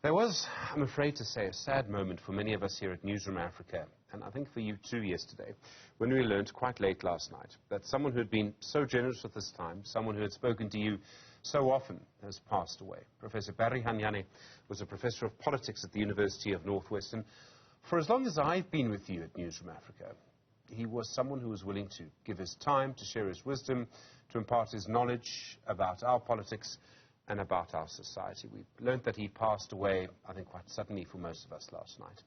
There was, I'm afraid to say, a sad moment for many of us here at Newsroom Africa, and I think for you too yesterday, when we learned quite late last night that someone who had been so generous with his time, someone who had spoken to you so often, has passed away. Professor Barry Hanyane was a professor of politics at the University of Northwest, and for as long as I've been with you at Newsroom Africa, he was someone who was willing to give his time, to share his wisdom, to impart his knowledge about our politics and about our society. We learned that he passed away, I think, quite suddenly for most of us last night.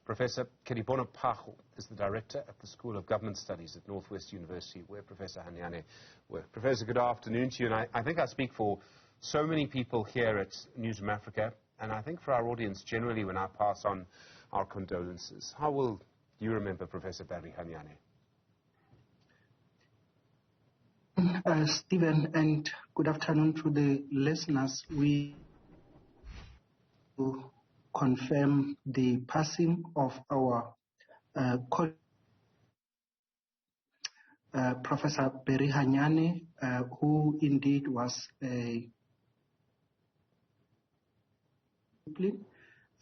Professor Kedibone Phago is the director at the School of Government Studies at Northwest University, where Professor Hanyane worked. Professor, good afternoon to you, and I think I speak for so many people here at Newsroom Africa, and I think for our audience generally when I pass on our condolences. How will you remember Professor Barry Hanyane? Stephen, and good afternoon to the listeners. We confirm the passing of our Professor Barry Hanyane, who indeed was a discipline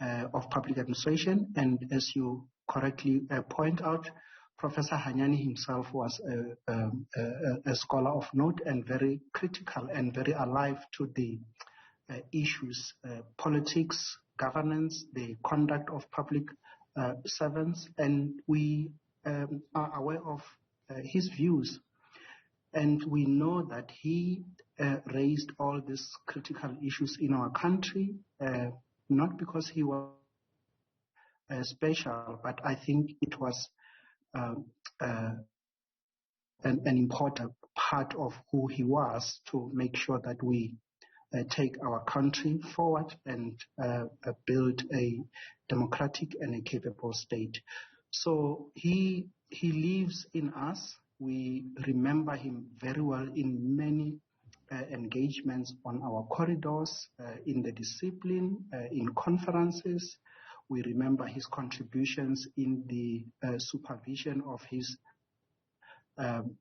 of public administration, and as you correctly point out, Professor Hanyane himself was a scholar of note and very critical and very alive to the issues, politics, governance, the conduct of public servants, and we are aware of his views. And we know that he raised all these critical issues in our country, not because he was special, but I think it was an important part of who he was to make sure that we take our country forward and build a democratic and a capable state. So he lives in us. We remember him very well in many engagements on our corridors, in the discipline, in conferences. We remember his contributions in the supervision of his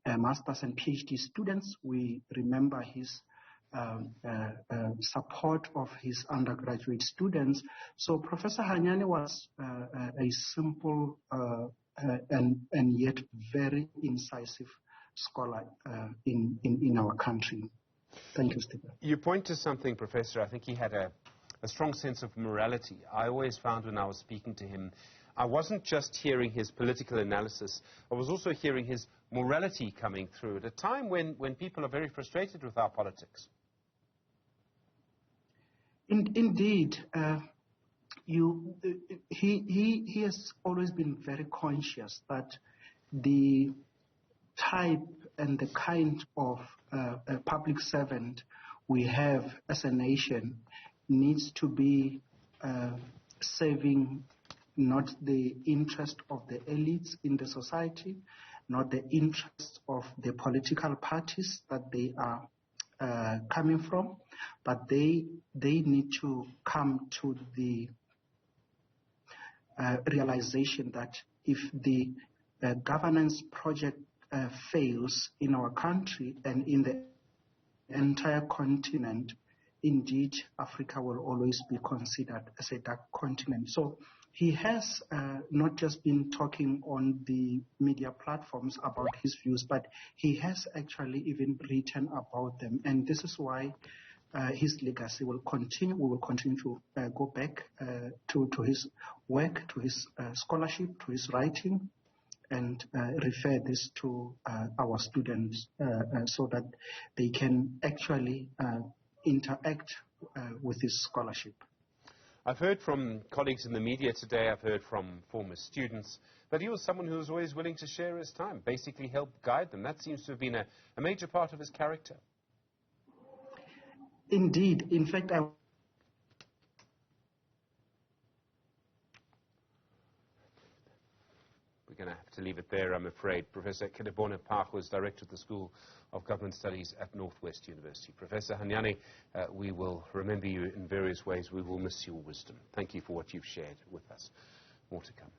master's and PhD students. We remember his support of his undergraduate students. So Professor Hanyane was a simple and yet very incisive scholar in our country. Thank you, Stephen. You point to something, Professor. I think he had a strong sense of morality. I always found when I was speaking to him, I wasn't just hearing his political analysis, I was also hearing his morality coming through at a time when people are very frustrated with our politics. Indeed. He has always been very conscious that the type and the kind of a public servant we have as a nation needs to be serving not the interest of the elites in the society, not the interest of the political parties that they are coming from, but they need to come to the realization that if the governance project fails in our country and in the entire continent, indeed, Africa will always be considered as a dark continent. So he has not just been talking on the media platforms about his views, but he has actually even written about them. And this is why his legacy will continue. We will continue to go back to his work, to his scholarship, to his writing, and refer this to our students so that they can actually interact with this scholarship. I've heard from colleagues in the media today, I've heard from former students, that he was someone who was always willing to share his time, basically help guide them. That seems to have been a major part of his character. Indeed. In fact, We're going to have to leave it there, I'm afraid. Professor Kedibone Phago is director of the School of Government Studies at Northwest University. Professor Hanyane, we will remember you in various ways. We will miss your wisdom. Thank you for what you've shared with us. More to come.